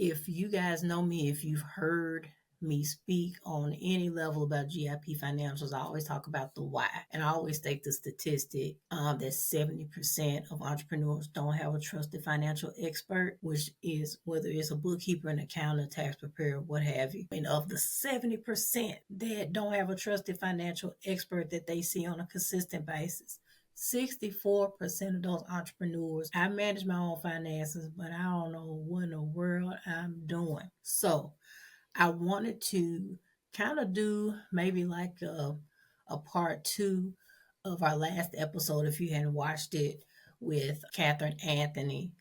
if you guys know me, if you've heard me speak on any level about GIP financials, I always talk about the why. And I always state the statistic that 70% of entrepreneurs don't have a trusted financial expert, which is whether it's a bookkeeper, an accountant, tax preparer, what have you. And of the 70% that don't have a trusted financial expert that they see on a consistent basis, 64% of those entrepreneurs, I manage my own finances, but I don't know what in the world I'm doing. So I wanted to kind of do maybe like a part 2 of our last episode, if you hadn't watched it, with Catherine Anthony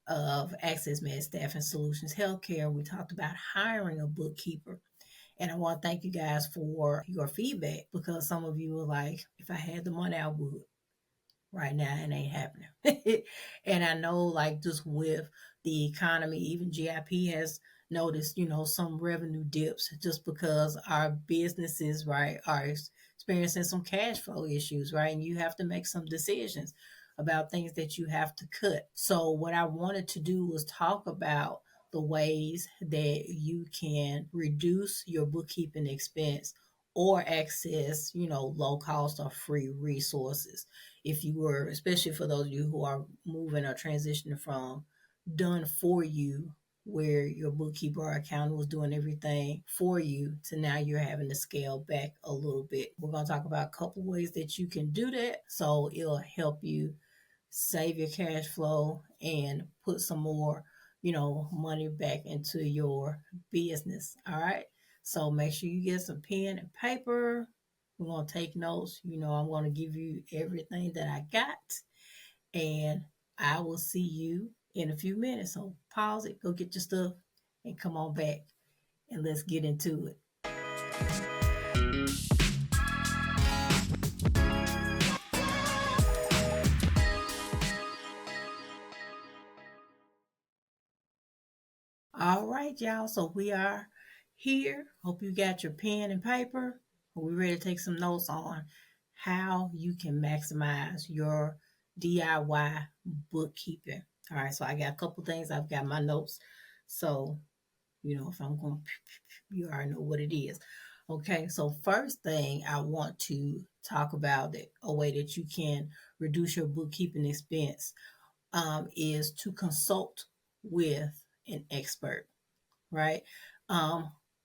of Access Med Staffing Solutions Healthcare. We talked about hiring a bookkeeper. And I want to thank you guys for your feedback, because some of you were like, if I had the money, I would. Right now, it ain't happening. And I know, like, just with the economy, even GIP has noticed, some revenue dips just because our businesses, right, are experiencing some cash flow issues, right? And you have to make some decisions about things that you have to cut. So what I wanted to do was talk about the ways that you can reduce your bookkeeping expense or access, low cost or free resources. If you were, especially for those of you who are moving or transitioning from done for you, where your bookkeeper or accountant was doing everything for you, to now you're having to scale back a little bit. We're going to talk about a couple ways that you can do that, so it'll help you save your cash flow and put some more, money back into your business. All right. So make sure you get some pen and paper. We're going to take notes. I'm going to give you everything that I got. And I will see you in a few minutes. So pause it, go get your stuff, and come on back. And let's get into it. All right, y'all. So we are here. Hope you got your pen and paper. We're ready to take some notes on how you can maximize your DIY bookkeeping. All right, so I got a couple things. I've got my notes. So, if I'm going, you already know what it is. Okay, so first thing I want to talk about, that a way that you can reduce your bookkeeping expense is to consult with an expert, right?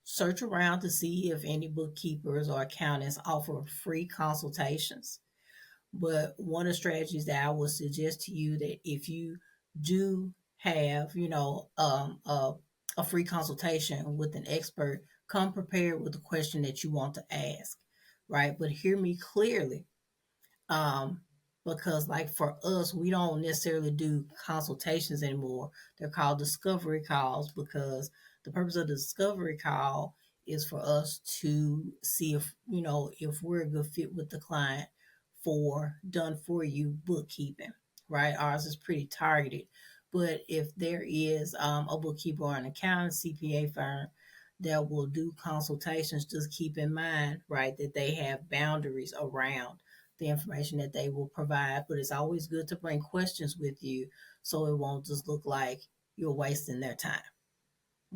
Search around to see if any bookkeepers or accountants offer free consultations. But one of the strategies that I would suggest to you, that if you do have, a free consultation with an expert, come prepared with the question that you want to ask, right? But hear me clearly. Because like for us, we don't necessarily do consultations anymore. They're called discovery calls, because the purpose of the discovery call is for us to see if we're a good fit with the client for done for you bookkeeping, right? Ours is pretty targeted. But if there is a bookkeeper or an accountant, CPA firm that will do consultations, just keep in mind, right, that they have boundaries around the information that they will provide. But it's always good to bring questions with you, so it won't just look like you're wasting their time.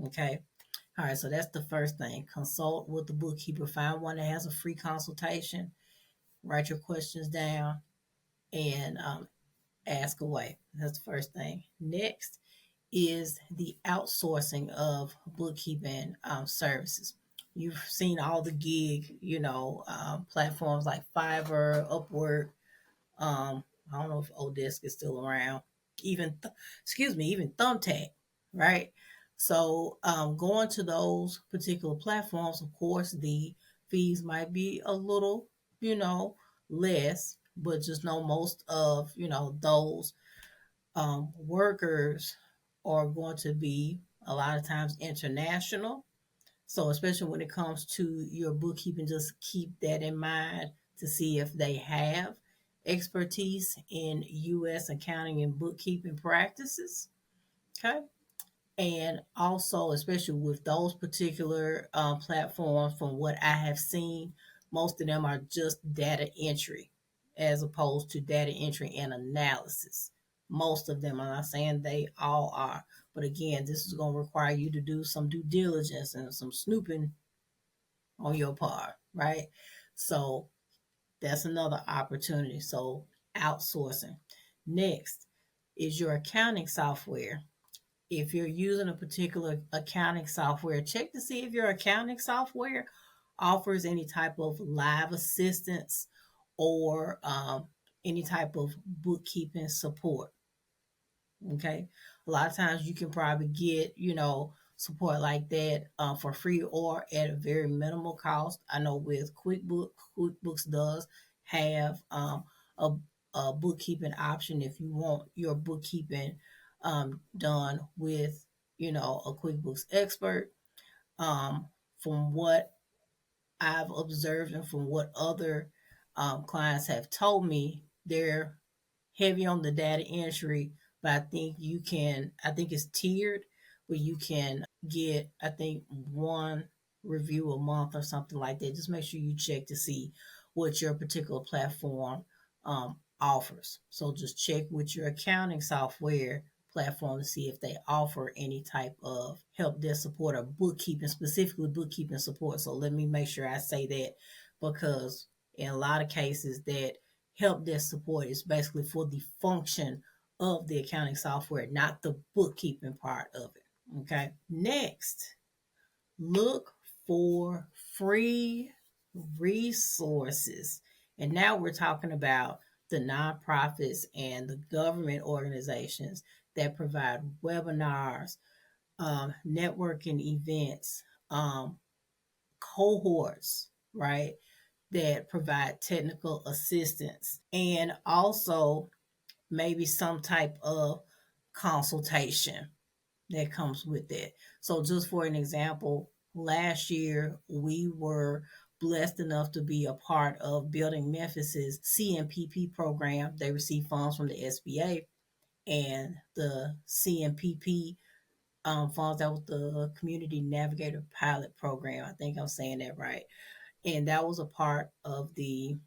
Okay. All right. So that's the first thing. Consult with the bookkeeper. Find one that has a free consultation. Write your questions down and ask away. That's the first thing. Next is the outsourcing of bookkeeping services. You've seen all the gig, platforms like Fiverr, Upwork. I don't know if Odesk is still around. Even Thumbtack, right? So going to those particular platforms, of course, the fees might be a little, less, but just know most of, those workers are going to be a lot of times international. So especially when it comes to your bookkeeping, just keep that in mind to see if they have expertise in U.S. accounting and bookkeeping practices. Okay. And also, especially with those particular platforms, from what I have seen, most of them are just data entry as opposed to data entry and analysis. Most of them, I'm not saying they all are, But again, this is going to require you to do some due diligence and some snooping on your part, right? So that's another opportunity. So outsourcing. Next is your accounting software. If you're using a particular accounting software, check to see if your accounting software offers any type of live assistance or any type of bookkeeping support. Okay. A lot of times you can probably get, support like that for free or at a very minimal cost. I know with QuickBooks does have a, a bookkeeping option if you want your bookkeeping done with, a QuickBooks expert. Um, from what I've observed and from what other clients have told me, they're heavy on the data entry, but I think it's tiered where you can get, I think, one review a month or something like that. Just make sure you check to see what your particular platform offers. So just check with your accounting software platform to see if they offer any type of help desk support or bookkeeping, specifically bookkeeping support. So let me make sure I say that because in a lot of cases that help desk support is basically for the function of the accounting software, not the bookkeeping part of it. Okay. Next, look for free resources. And now we're talking about the nonprofits and the government organizations that provide webinars, networking events, cohorts, right? That provide technical assistance and also maybe some type of consultation that comes with it. So, just for an example, last year we were blessed enough to be a part of Building Memphis's CMPP program. They received funds from the SBA and the CMPP funds. That was the Community Navigator Pilot Program. I think I'm saying that right. And that was a part of the,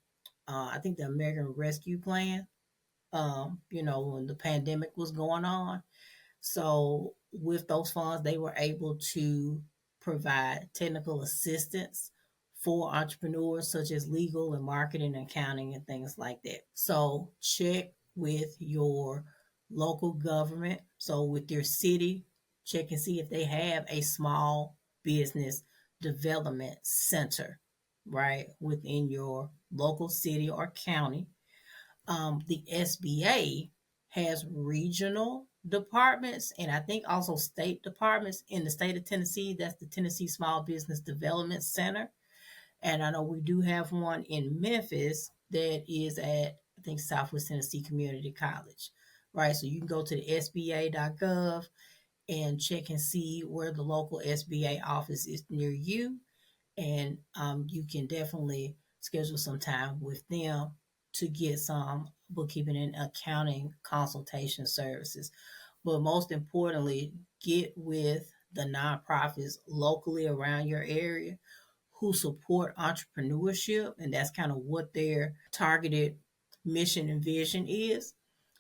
I think, the American Rescue Plan. When the pandemic was going on, so with those funds, they were able to provide technical assistance for entrepreneurs such as legal and marketing, accounting, and things like that. So check with your local government. So with your city, check and see if they have a small business development center, right, within your local city or county. The SBA has regional departments and I think also state departments in the state of Tennessee. That's the Tennessee Small Business Development Center. And I know we do have one in Memphis that is at, I think, Southwest Tennessee Community College, right? So you can go to the SBA.gov and check and see where the local SBA office is near you. And you can definitely schedule some time with them to get some bookkeeping and accounting consultation services. But most importantly, get with the nonprofits locally around your area who support entrepreneurship, and that's kind of what their targeted mission and vision is.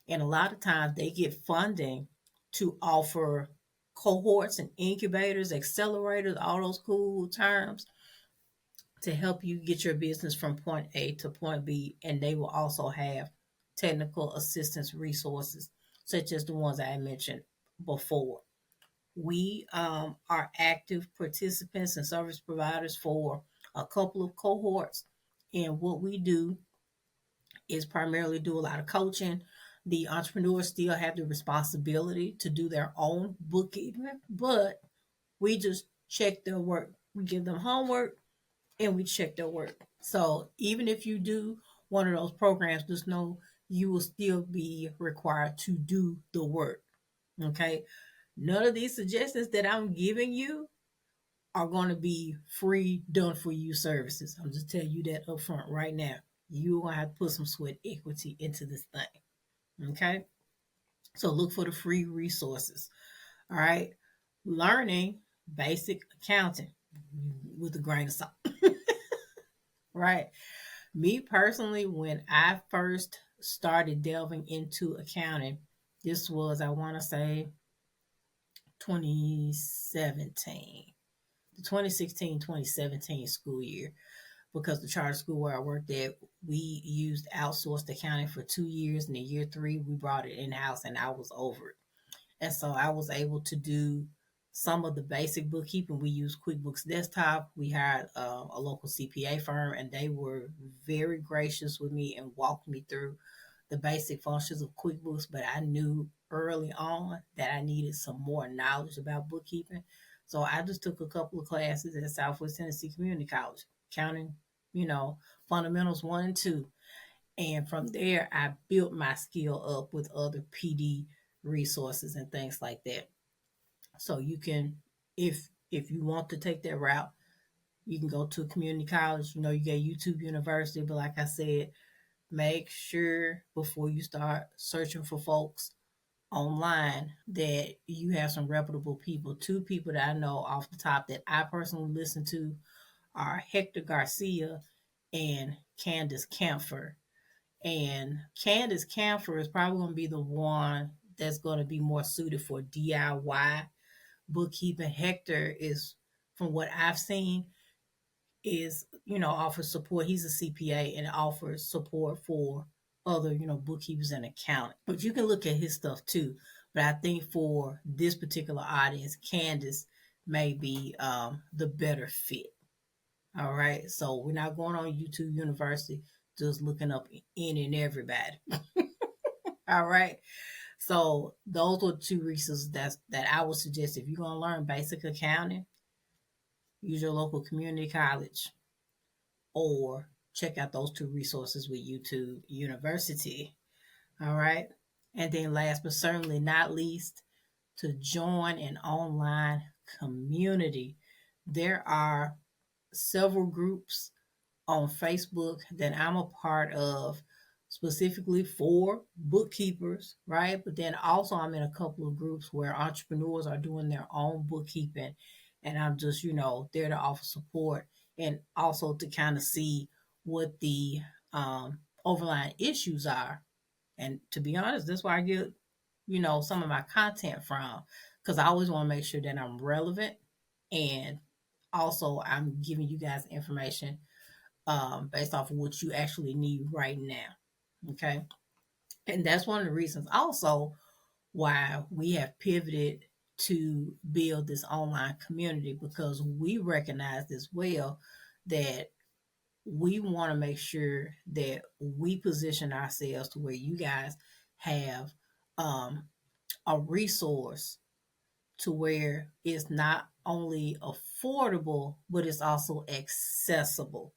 And a lot of times they get funding to offer cohorts and incubators, accelerators, all those cool terms to help you get your business from point A to point B. And they will also have technical assistance resources, such as the ones I mentioned before. We are active participants and service providers for a couple of cohorts. And what we do is primarily do a lot of coaching. The entrepreneurs still have the responsibility to do their own bookkeeping, but we just check their work. We give them homework and we check their work. So even if you do one of those programs, just know you will still be required to do the work. Okay. None of these suggestions that I'm giving you are going to be free, done for you services. I'm just telling you that up front right now. You're going to have to put some sweat equity into this thing. Okay. So look for the free resources. All right. Learning basic accounting with a grain of salt. Right. Me personally, when I first started delving into accounting, this was, I want to say, 2017, the 2016-2017 school year, because the charter school where I worked at, we used outsourced accounting for 2 years, and in year three, we brought it in house, and I was over it. And so I was able to do some of the basic bookkeeping. We used QuickBooks Desktop. We hired a local CPA firm, and they were very gracious with me and walked me through the basic functions of QuickBooks. But I knew early on that I needed some more knowledge about bookkeeping. So I just took a couple of classes at Southwest Tennessee Community College, counting, fundamentals 1 and 2. And from there, I built my skill up with other PD resources and things like that. So you can, if you want to take that route, you can go to a community college. You get YouTube University, but like I said, make sure before you start searching for folks online that you have some reputable people. Two people that I know off the top that I personally listen to are Hector Garcia and Candace Camphor. And Candace Camphor is probably going to be the one that's going to be more suited for DIY bookkeeping. Hector is, from what I've seen, is, offers support. He's a CPA and offers support for other, bookkeepers and accounting. But you can look at his stuff too. But I think for this particular audience, Candace may be the better fit. All right. So we're not going on YouTube University, just looking up any and everybody. All right. So those are two resources that I would suggest if you're going to learn basic accounting, use your local community college, or check out those two resources with YouTube University. All right. And then last but certainly not least, to join an online community. There are several groups on Facebook that I'm a part of specifically for bookkeepers, right? But then also I'm in a couple of groups where entrepreneurs are doing their own bookkeeping, and I'm just, there to offer support and also to kind of see what the overlying issues are. And to be honest, that's where I get, some of my content from, because I always want to make sure that I'm relevant, and also I'm giving you guys information based off of what you actually need right now. Okay. And that's one of the reasons also why we have pivoted to build this online community, because we recognize as well that we want to make sure that we position ourselves to where you guys have a resource to where it's not only affordable, but it's also accessible,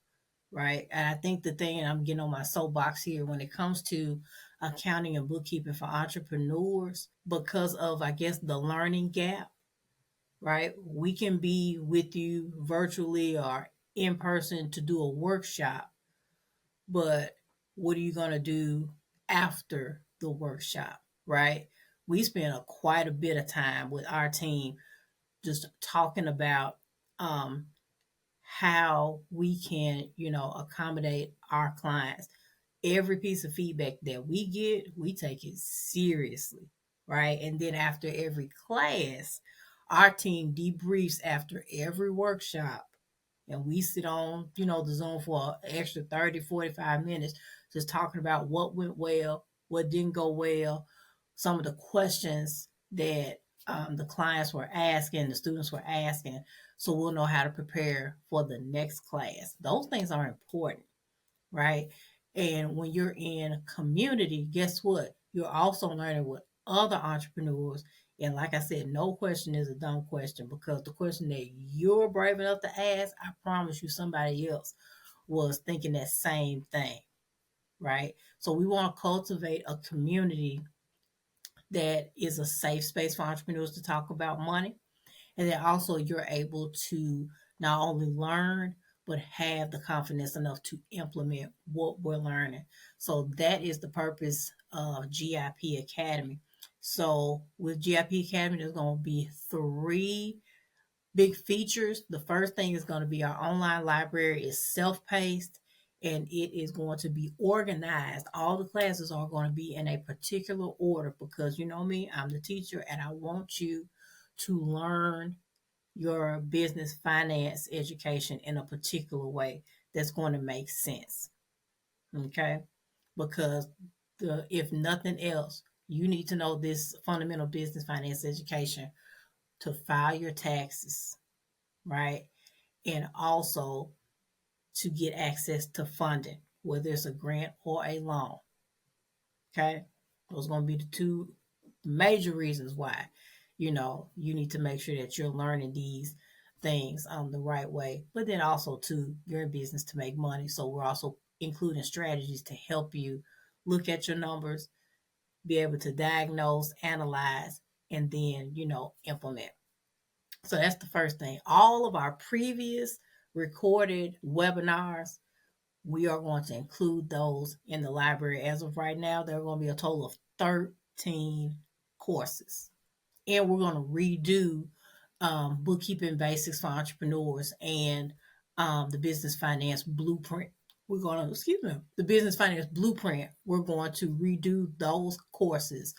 right? And I think the thing, and I'm getting on my soapbox here, when it comes to accounting and bookkeeping for entrepreneurs, because of, I guess, the learning gap, right? We can be with you virtually or in person to do a workshop, but what are you going to do after the workshop, right? We spend quite a bit of time with our team just talking about how we can, accommodate our clients. Every piece of feedback that we get, we take it seriously, right? And then after every class, our team debriefs after every workshop, and we sit on, the Zoom for an extra 30, 45 minutes, just talking about what went well, what didn't go well, some of the questions that the clients were asking, the students were asking, so we'll know how to prepare for the next class. Those things are important, right? And when you're in community, guess what? You're also learning with other entrepreneurs. And like I said, no question is a dumb question, because the question that you're brave enough to ask, I promise you somebody else was thinking that same thing, right? So we want to cultivate a community that is a safe space for entrepreneurs to talk about money. And then also you're able to not only learn, but have the confidence enough to implement what we're learning. So that is the purpose of GIP Academy. So with GIP Academy, there's going to be 3 big features. The first thing is going to be our online library is self-paced, and it is going to be organized. All the classes are going to be in a particular order, because you know me, I'm the teacher, and I want you to learn your business finance education in a particular way that's going to make sense. Okay? Because if nothing else, you need to know this fundamental business finance education to file your taxes, right? And also to get access to funding, whether it's a grant or a loan. Okay? Those are going to be the two major reasons why, you need to make sure that you're learning these things the right way. But then also, too, you're in business to make money. So we're also including strategies to help you look at your numbers, be able to diagnose, analyze, and then, implement. So that's the first thing. All of our previous recorded webinars, we are going to include those in the library. As of right now, there are going to be a total of 13 courses. And we're going to redo bookkeeping basics for entrepreneurs and the business finance blueprint. We're going to, the business finance blueprint. We're going to redo those courses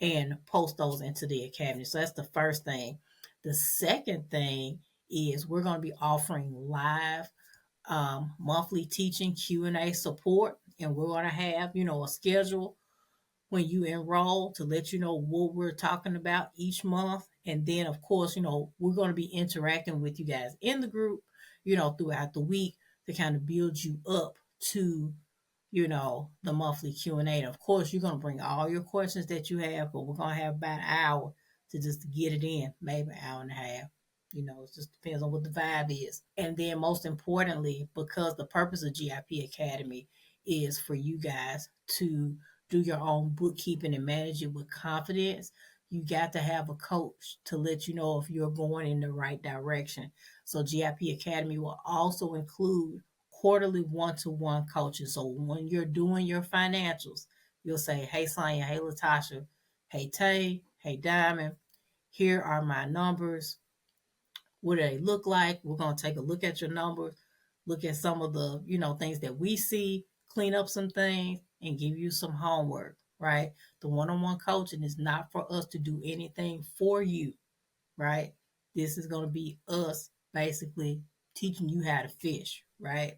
and post those into the academy. So that's the first thing. The second thing is we're going to be offering live monthly teaching Q&A support, and we're going to have a schedule when you enroll to let you know what we're talking about each month. And then of course we're going to be interacting with you guys in the group throughout the week to kind of build you up to the monthly Q&A. And of course you're going to bring all your questions that you have, but we're going to have about an hour to just get it in, maybe an hour and a half. It just depends on what the vibe is. And then most importantly, because the purpose of GIP Academy is for you guys to do your own bookkeeping and manage it with confidence, you got to have a coach to let you know if you're going in the right direction. So GIP Academy will also include quarterly one-to-one coaching. So when you're doing your financials, you'll say, hey, Sonja, hey, Latasha, hey, Tay, hey, Diamond, here are my numbers. What do they look like? We're going to take a look at your numbers, look at some of the, things that we see, clean up some things, and give you some homework, right? The one-on-one coaching is not for us to do anything for you, right? This is going to be us basically teaching you how to fish, right?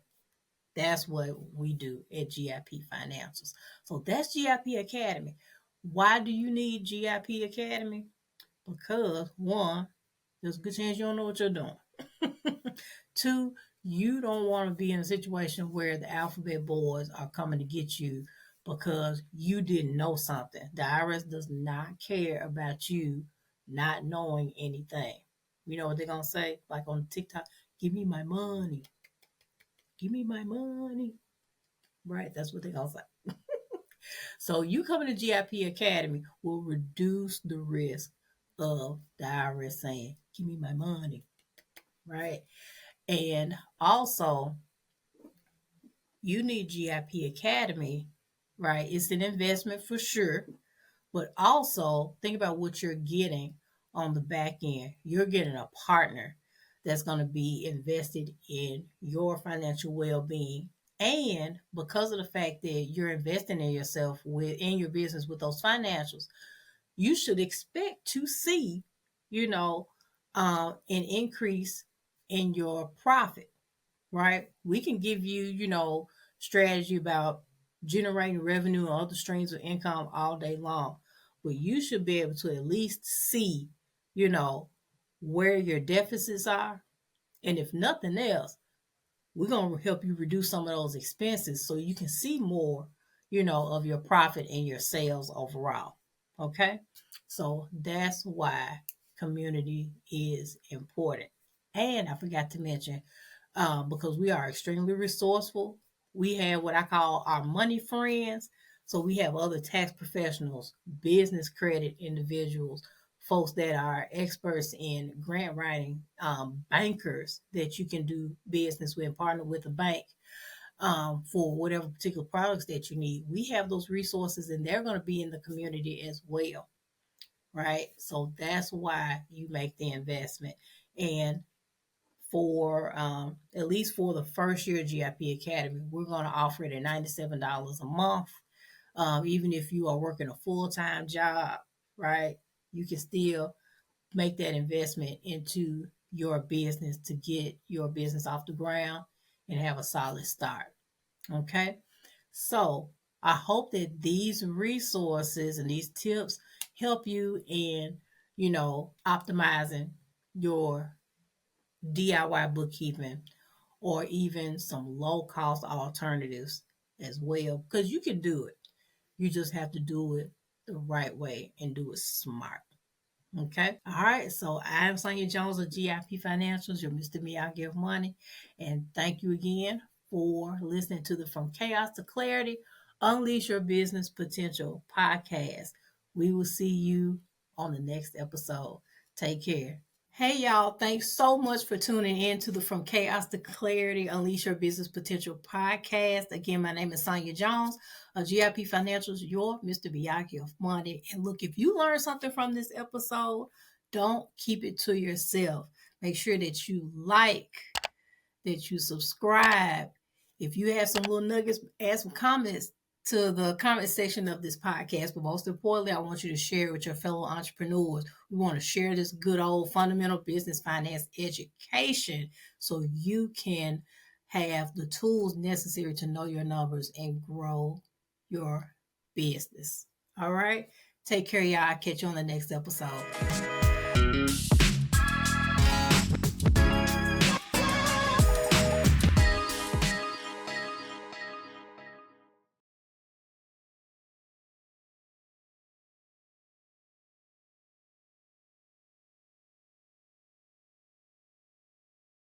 That's what we do at GIP Financials. So that's GIP Academy. Why do you need GIP Academy? Because one, there's a good chance you don't know what you're doing. Two, you don't want to be in a situation where the alphabet boys are coming to get you because you didn't know something. The IRS does not care about you not knowing anything. You know what they're going to say? Like on TikTok, give me my money. Give me my money. Right? That's what they're going to say. So you coming to GIP Academy will reduce the risk of the IRS saying, give me my money. Right? And also, you need GIP Academy, right? It's an investment for sure, but also think about what you're getting on the back end. You're getting a partner that's going to be invested in your financial well-being. And because of the fact that you're investing in yourself in your business with those financials, you should expect to see, an increase in your profit, right? We can give you, strategy about generating revenue and other streams of income all day long, but you should be able to at least see, where your deficits are. And if nothing else, we're going to help you reduce some of those expenses so you can see more, of your profit and your sales overall. Okay. So that's why community is important. And I forgot to mention, because we are extremely resourceful, we have what I call our money friends. So we have other tax professionals, business credit individuals, folks that are experts in grant writing, bankers that you can do business with, partner with a bank for whatever particular products that you need. We have those resources and they're going to be in the community as well, right? So that's why you make the investment. And for at least for the first year of GIP Academy, we're going to offer it at $97 a month. Even if you are working a full-time job, right? You can still make that investment into your business to get your business off the ground and have a solid start. Okay. So I hope that these resources and these tips help you in, optimizing your DIY bookkeeping or even some low cost alternatives as well. Because you can do it. You just have to do it the right way and do it smart. Okay. All right. So I'm Sonja Jones of GIP Financials, your Mr. Miyagi of Money. And thank you again for listening to the From Chaos to Clarity, Unleash Your Business Potential podcast. We will see you on the next episode. Take care. Hey y'all, thanks so much for tuning in to the From Chaos to Clarity, Unleash Your Business Potential podcast. Again, my name is Sonja Jones of GIP Financials, your Mr. Miyagi of Money. And look, if you learned something from this episode, don't keep it to yourself. Make sure that you like, that you subscribe. If you have some little nuggets, add some comments to the comment section of this podcast. But most importantly, I want you to share it with your fellow entrepreneurs. We want to share this good old fundamental business finance education so you can have the tools necessary to know your numbers and grow your business. All right. Take care, y'all. I'll catch you on the next episode.